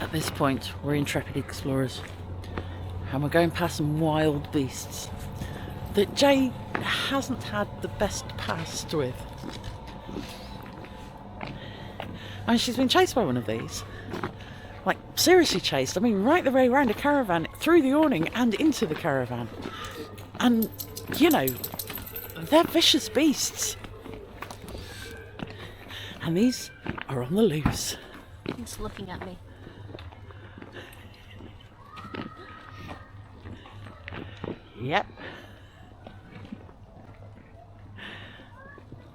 At this point, we're intrepid explorers, and we're going past some wild beasts that Jay hasn't had the best past with. And she's been chased by one of these. Like, seriously chased. I mean, right the way around a caravan, through the awning and into the caravan. And, you know, they're vicious beasts. And these are on the loose. He's looking at me. Yep.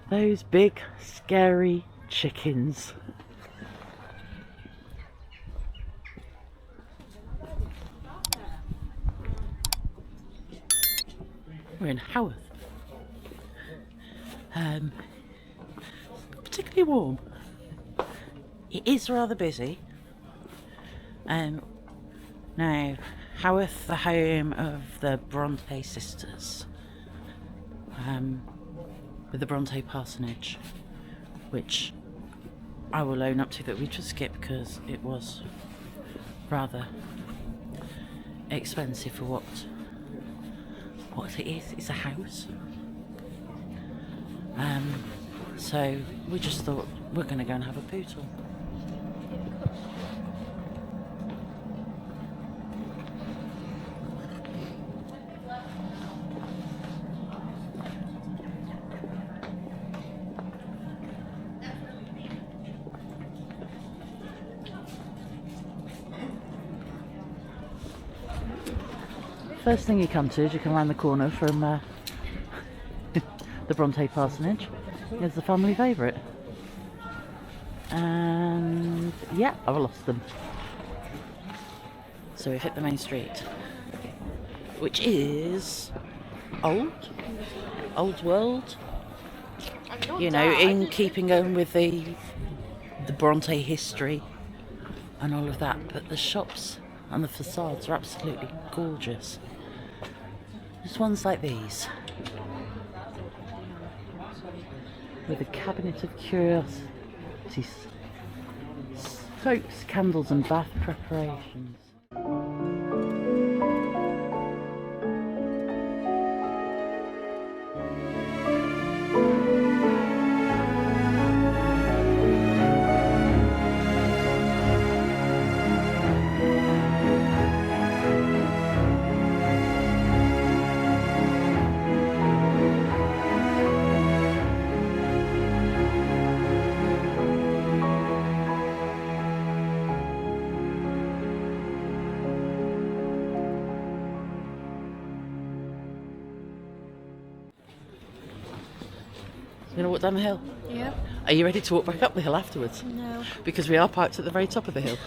Those big, scary chickens. We're in Howarth. Particularly warm. It is rather busy. Now, Haworth, the home of the Bronte sisters, with the Bronte parsonage, which I will own up to that we just skipped because it was rather expensive for what it is. It's a house. So we just thought we're going to go and have a poodle. First thing you come to is you come around the corner from the Bronte parsonage. It's the family favourite. And yeah, I've lost them. So we've hit the main street, which is old world. You know, in keeping on with the Bronte history and all of that. But the shops and the facades are absolutely gorgeous. Just ones like these, with a cabinet of curiosities, soaps, candles and bath preparations. You gonna walk down the hill? Yeah. Are you ready to walk back up the hill afterwards? No. Because we are parked at the very top of the hill.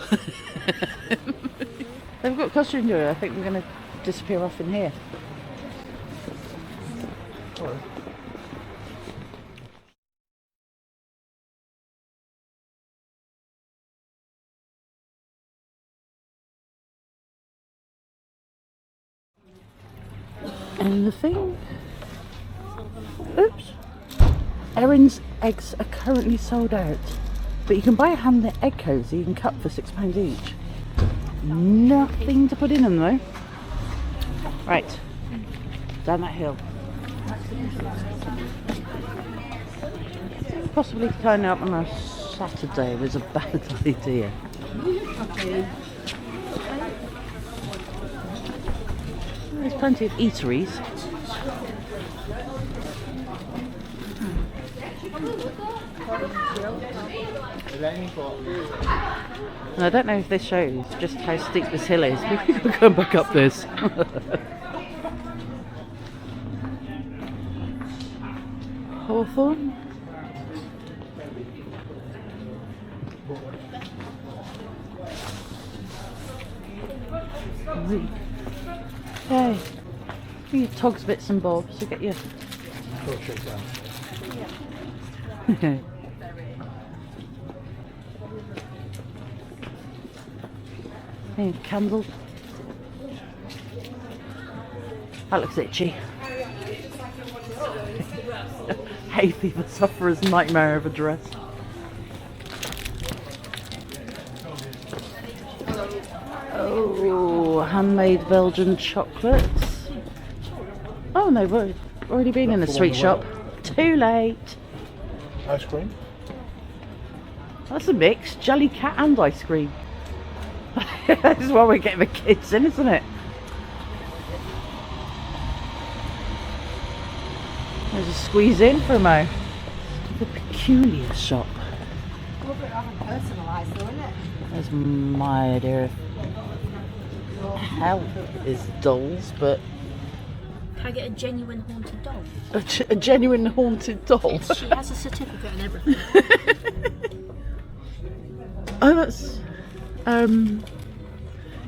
They've got costume jewellery. I think we're going to disappear off in here. And the thing... Oops. Erin's eggs are currently sold out, but you can buy a hand egg cosy and cut for £6 each. Nothing to put in them though. Right, down that hill. Possibly turning up on a Saturday was a bad idea. There's plenty of eateries. And I don't know if this shows just how steep this hill is. We've got to come back up this. Hawthorne. Okay. You get Togs bits and bobs. You get your. Okay. Hey, candle. That looks itchy. Hay fever sufferer's nightmare of a dress. Oh, handmade Belgian chocolates. Oh no, we've already been in the sweet shop. Too late. Ice cream. That's a mix, jelly cat and ice cream. This is what we're getting the kids in, isn't it? There's a squeeze in for a mo. The peculiar shop. Personalised though, isn't it? There's my idea of how is dolls, but Can I get a genuine haunted doll? a genuine haunted doll. She has a certificate and everything. Oh, that's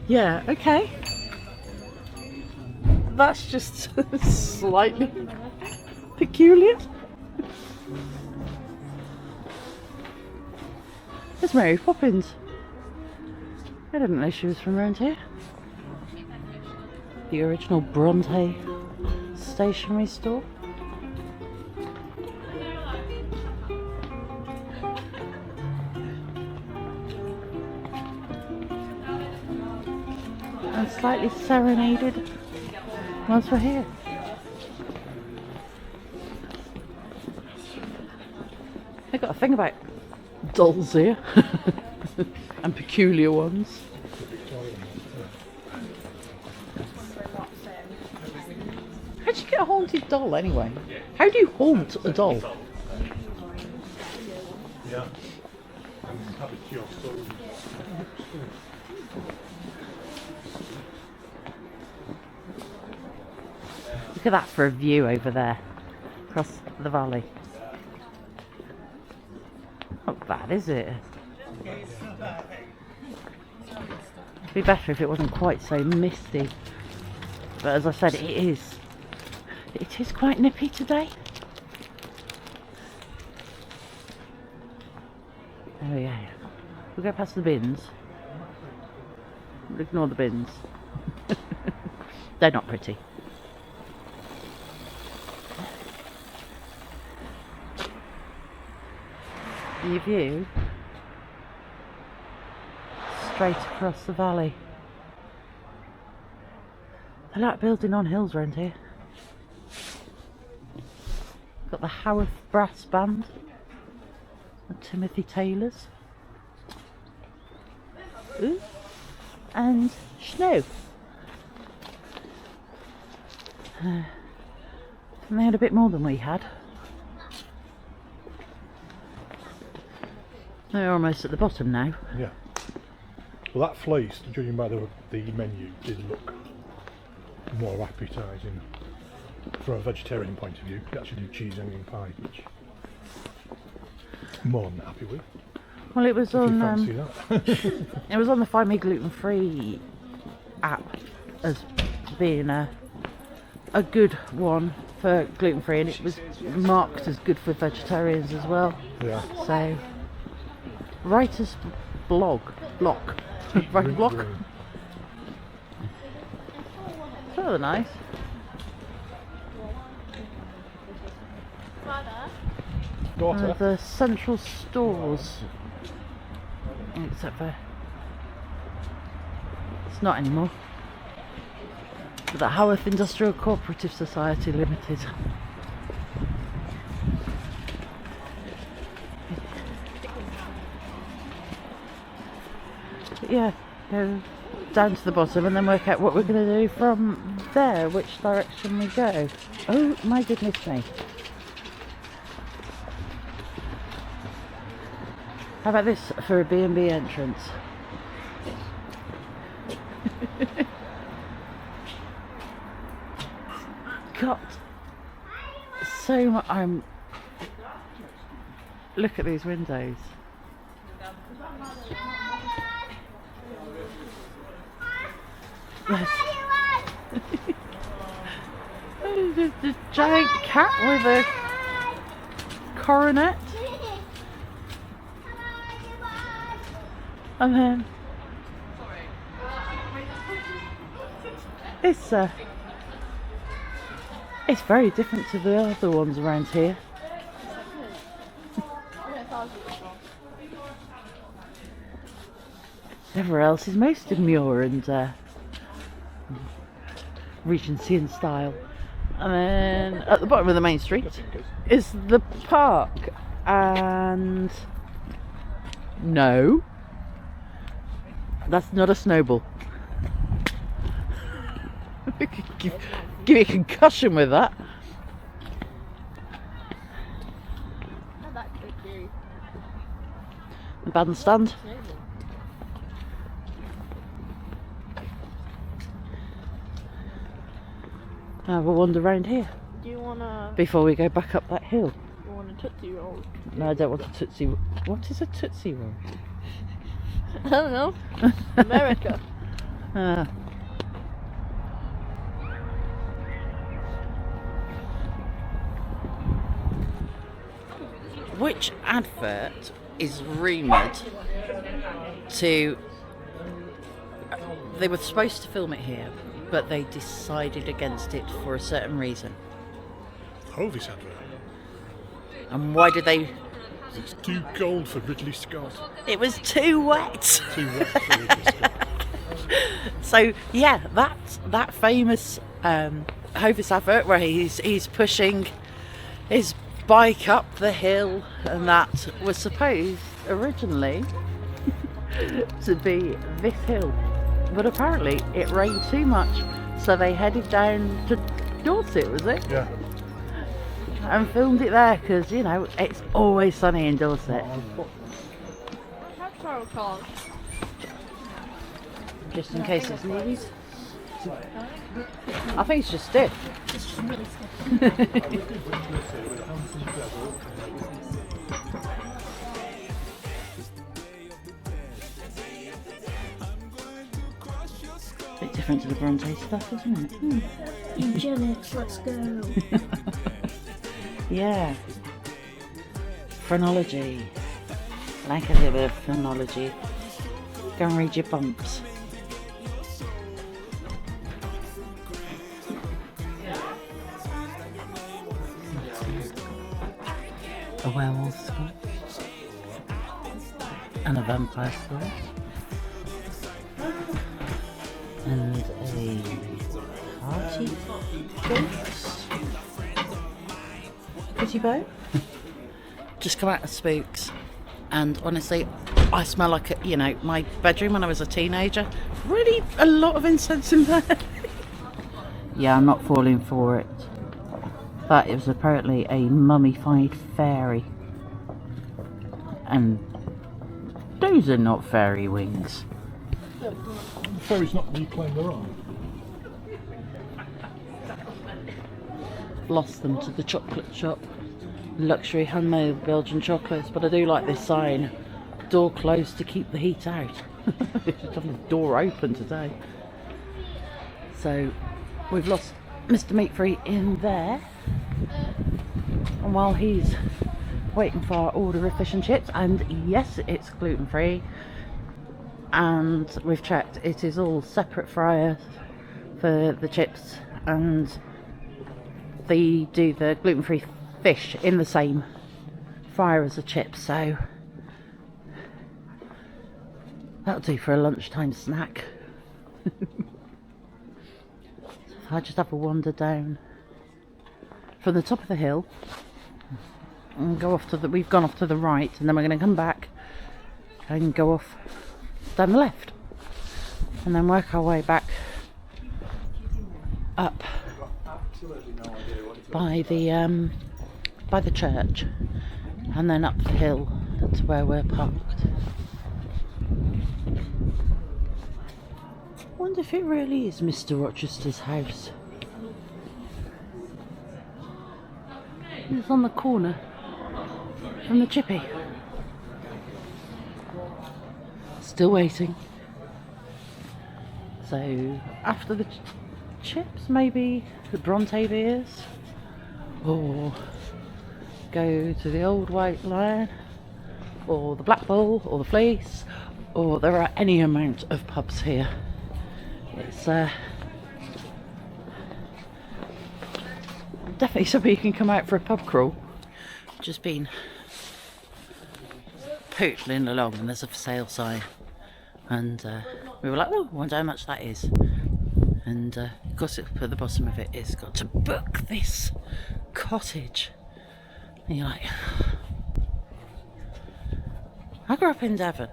yeah, okay. That's just slightly peculiar. There's Mary Poppins. I didn't know she was from around here. The original Bronte stationery store. And slightly serenaded once we're here. I got a thing about dolls here and peculiar ones. How'd you get a haunted doll anyway? How do you haunt a doll? Yeah. Look at that for a view over there across the valley. Not bad, is it? It'd be better if it wasn't quite so misty. But as I said, it is. It is quite nippy today. Oh yeah. We'll go past the bins. We'll ignore the bins. They're not pretty. Your view straight across the valley. I like building on hills around here. Got the Howarth brass band and Timothy Taylor's. Ooh. And snow. And they had a bit more than we had. They're almost at the bottom now. Yeah. Well, that fleece, judging by the menu, did look more appetising from a vegetarian point of view. You actually do cheese onion pie, which I'm more than happy with. Well, it was If you on. fancy that. It was on the Find Me Gluten Free app as being a good one for gluten free, and it was marked as good for vegetarians as well. Yeah. So, writer's block. Writer's block. Green. It's rather nice. Daughter. The central stores. Except for it's not anymore. But the Haworth Industrial Cooperative Society Limited. But yeah, go down to the bottom and then work out what we're going to do from there, which direction we go. Oh my goodness me. How about this for a B&B entrance? Got so much. Look at these windows. The giant cat with a coronet. And then it's very different to the other ones around here. Everywhere else is most demure and Regency in style. And then at the bottom of the main street is the park. And no, that's not a snowball. give you a concussion with that. The bandstand. Have a wander around here. Do you wanna? Before we go back up that hill. You want a Tootsie Roll? No, I don't want a Tootsie Roll. What is a Tootsie Roll? I don't know. America. Which advert is rumoured to... They were supposed to film it here, but they decided against it for a certain reason. Oh, this advert. And why did they... It's too cold for Ridley Scott. It was too wet. Too wet for Ridley Scott. So yeah, that famous Howarth advert where he's pushing his bike up the hill, and that was supposed originally to be this hill, but apparently it rained too much, so they headed down to Dorset, was it? Yeah. And filmed it there because, you know, it's always sunny in Dorset. That's our car. Just in case it's needed. I think it's just stiff. It's just really stiff. Bit different to the Bronte stuff, isn't it? Eugenics, let's go. Yeah. Phrenology. Like a little bit of phrenology. Go and read your bumps. A werewolf school. And a vampire school. And a party ghost. Pretty boat. Just come out of Spooks, and honestly, I smell like my bedroom when I was a teenager. Really, a lot of incense in there. Yeah, I'm not falling for it. That is apparently a mummified fairy, and those are not fairy wings. The fairy's not reclaim their own. Lost them to the chocolate shop. Luxury handmade Belgian chocolates, but I do like this sign. Door closed to keep the heat out. It's just having the door open today. So we've lost Mr. Meatfree in there. And while he's waiting for our order of fish and chips, and yes, it's gluten free, and we've checked, it is all separate fryers for the chips, and they do the gluten-free fish in the same fryer as the chips, so that'll do for a lunchtime snack. So I just have a wander down from the top of the hill and go off to the... We've gone off to the right, and then we're going to come back and go off down the left, and then work our way back up by the church, and then up the hill to where we're parked. Wonder if it really is Mr. Rochester's house. It's on the corner from the chippy. Still waiting. So after the chips, maybe the Bronte beers, or go to the Old White Lion, or the Black Bull, or the Fleece, or there are any amount of pubs here. It's definitely somewhere you can come out for a pub crawl. Just been pootling along, and there's a for sale sign And we were like, oh, I wonder how much that is. And of course, at the bottom of it, it's got to book this cottage. And you're like, I grew up in Devon,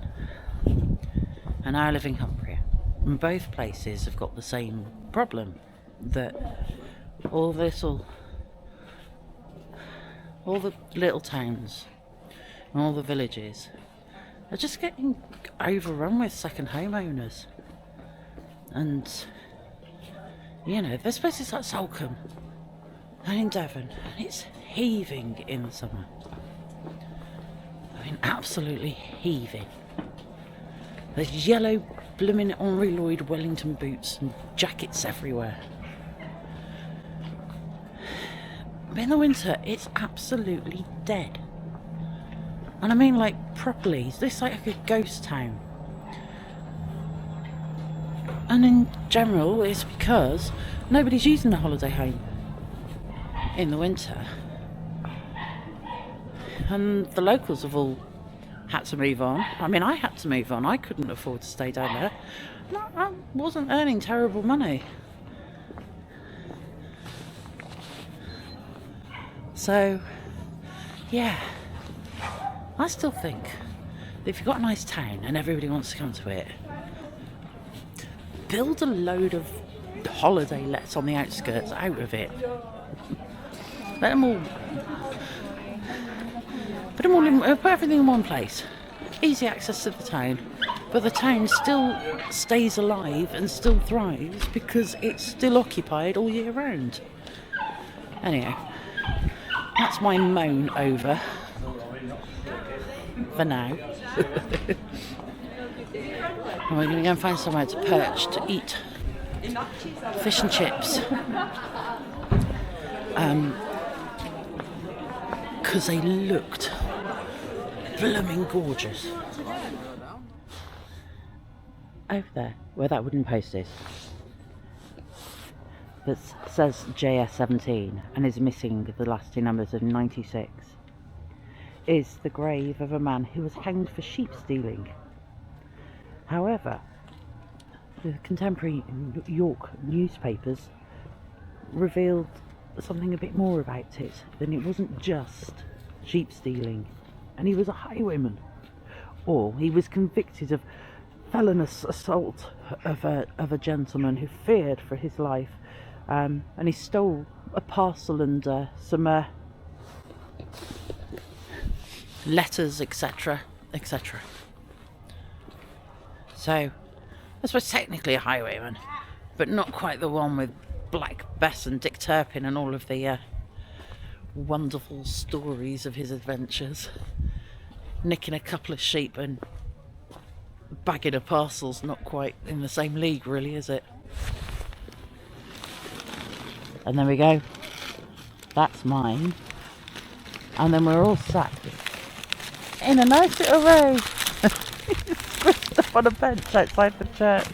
and I live in Cumbria. And both places have got the same problem, that all the little towns and all the villages are just getting overrun with second homeowners. And you know, there's places like Salcombe and in Devon, and it's heaving in the summer. I mean, absolutely heaving. There's yellow blooming Henri Lloyd Wellington boots and jackets everywhere. But in the winter, it's absolutely dead. And I mean, like, properly. It's like a ghost town. And in general, it's because nobody's using the holiday home in the winter. And the locals have all had to move on. I mean, I had to move on. I couldn't afford to stay down there. I wasn't earning terrible money. So, yeah. I still think that if you've got a nice town and everybody wants to come to it, build a load of holiday lets on the outskirts out of it. Let them all... Put everything in one place. Easy access to the town, but the town still stays alive and still thrives because it's still occupied all year round. Anyhow, that's my moan over for now. And we're going to go and find somewhere to perch to eat fish and chips. Because they looked blooming gorgeous. Over there, where that wooden post is, that says JS17 and is missing the last two numbers of 96, is the grave of a man who was hanged for sheep stealing. However, the contemporary York newspapers revealed something a bit more about it, than it wasn't just sheep stealing, and he was a highwayman, or he was convicted of felonious assault of a gentleman who feared for his life, and he stole a parcel and some letters, etc., etc. So I suppose technically a highwayman, but not quite the one with Black Bess and Dick Turpin and all of the wonderful stories of his adventures. Nicking a couple of sheep and bagging a parcel's not quite in the same league, really, is it? And there we go. That's mine. And then we're all sat in a nice little row, squished up on a bench outside the church.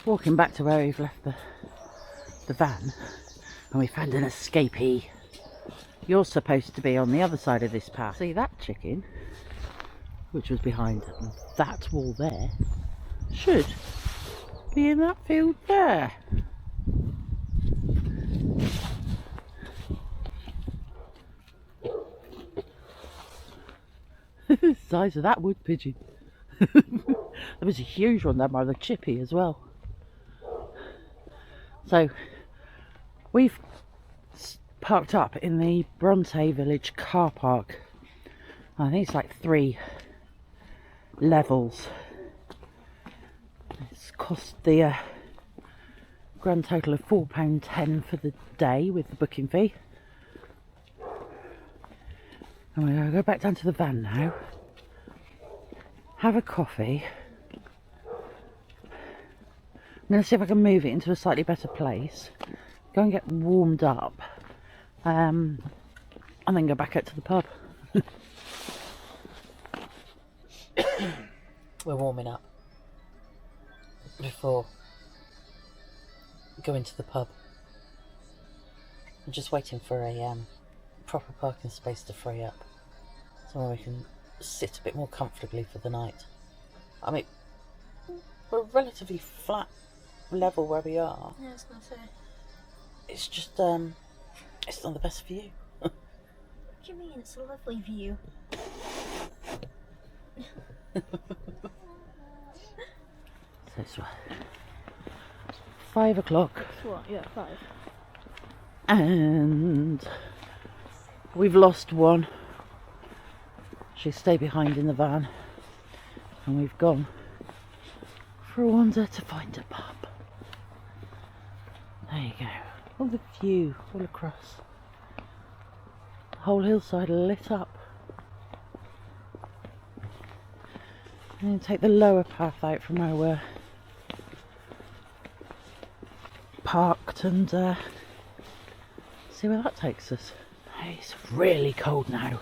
Walking back to where we've left the van, and we found an escapee. You're supposed to be on the other side of this path. See that chicken, which was behind that wall there, should be in that field there. The size of that wood pigeon. There was a huge one there by the chippy as well. So we've parked up in the Bronte village car park. I think it's like 3 levels. It's cost the grand total of £4.10 for the day with the booking fee. And we're going to go back down to the van now, have a coffee. I'm going to see if I can move it into a slightly better place, go and get warmed up, and then go back out to the pub. We're warming up before going to the pub. I'm just waiting for a proper parking space to free up, so we can sit a bit more comfortably for the night. I mean, we're relatively flat level where we are. Yeah, I was gonna say. It's just, it's not the best view. What do you mean? It's a lovely view. So it's 5 o'clock. What? Yeah, 5. And we've lost one. She stayed behind in the van. And we've gone for a wander to find a pub. There you go. All the view all across. The whole hillside lit up. And then take the lower path out from where we're parked and see where that takes us. It's really cold now.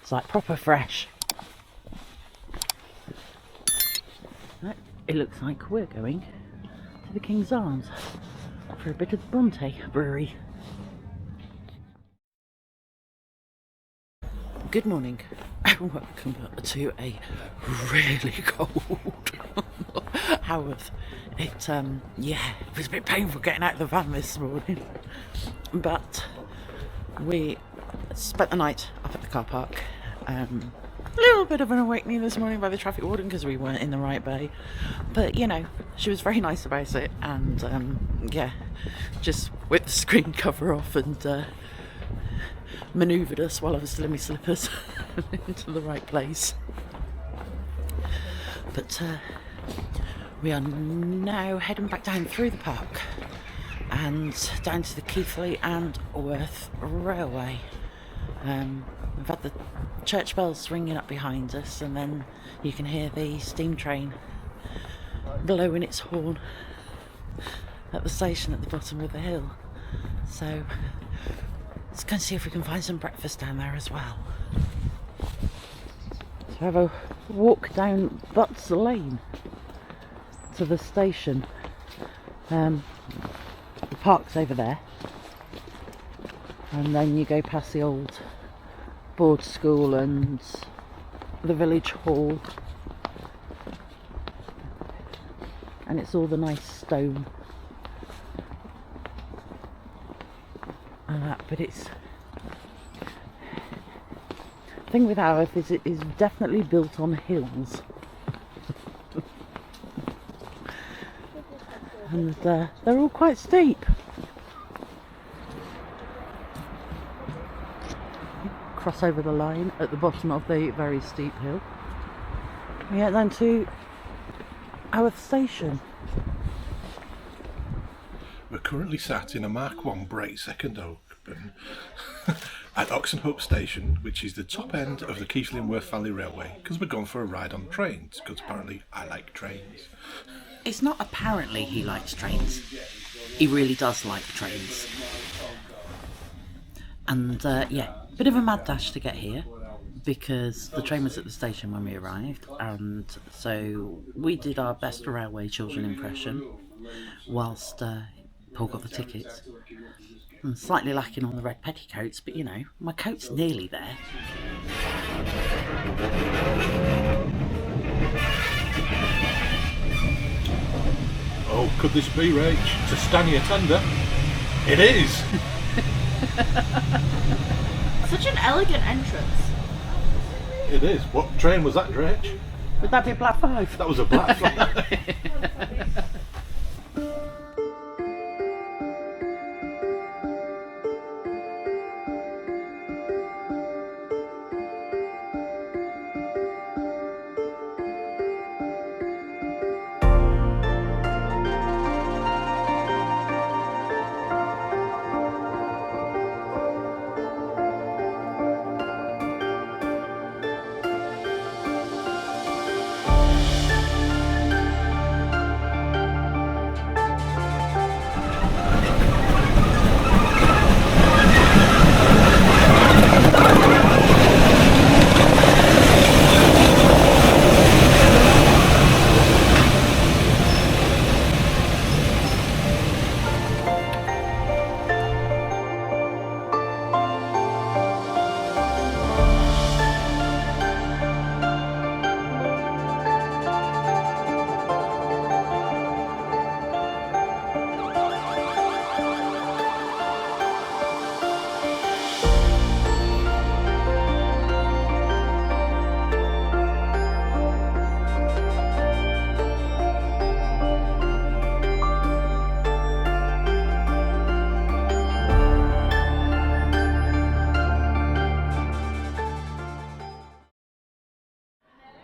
It's like proper fresh. It looks like we're going to the King's Arms for a bit of Bronte brewery. Good morning and welcome to a really cold Howarth. It was a bit painful getting out of the van this morning, but we spent the night up at the car park. A little bit of an awakening this morning by the traffic warden because we weren't in the right bay, but you know, she was very nice about it, and just whipped the screen cover off and manoeuvred us while I was still in my slippers into the right place. But we are now heading back down through the park and down to the Keighley and Howarth Railway. We've had the church bells ringing up behind us, and then you can hear the steam train blowing its horn at the station at the bottom of the hill. So let's go and see if we can find some breakfast down there as well. So have a walk down Butts Lane to the station. The park's over there, and then you go past the old board school and the village hall, and it's all the nice stone and that, but it's the thing with Howarth is it is definitely built on hills. And they're all quite steep. Cross over the line at the bottom of the very steep hill. We get down to Howarth Station. We're currently sat in a Mark 1 Bray second open at Oxenhope Station, which is the top end of the Keighley and Worth Valley Railway, because we're going for a ride on trains, because apparently I like trains. It's not apparently he likes trains. He really does like trains. And bit of a mad dash to get here because the train was at the station when we arrived, and so we did our best railway children impression whilst Paul got the tickets. I'm slightly lacking on the red petticoats, but you know, my coat's nearly there. Oh, could this be, Rach? It's a Stania tender. It is! Such an elegant entrance. It is. What train was that, Rach? Would that be a Black 5? That was a Black 5.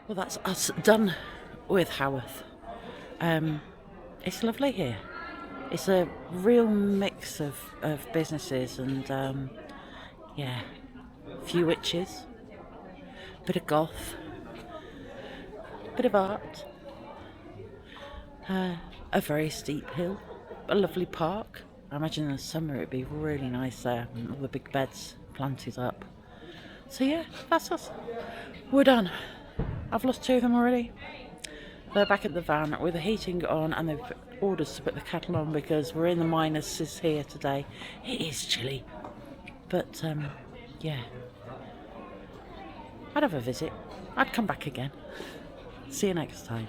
Well, that's us done with Howarth. It's lovely here. It's a real mix of businesses and yeah, a few witches, bit of goth, bit of art, a very steep hill, a lovely park. I imagine in the summer it'd be really nice there, and all the big beds planted up. So yeah, that's us. We're done. I've lost 2 of them already. They're back at the van with the heating on, and they've ordered us to put the kettle on because we're in the minuses here today. It is chilly, but yeah, I'd have a visit. I'd come back again. See you next time.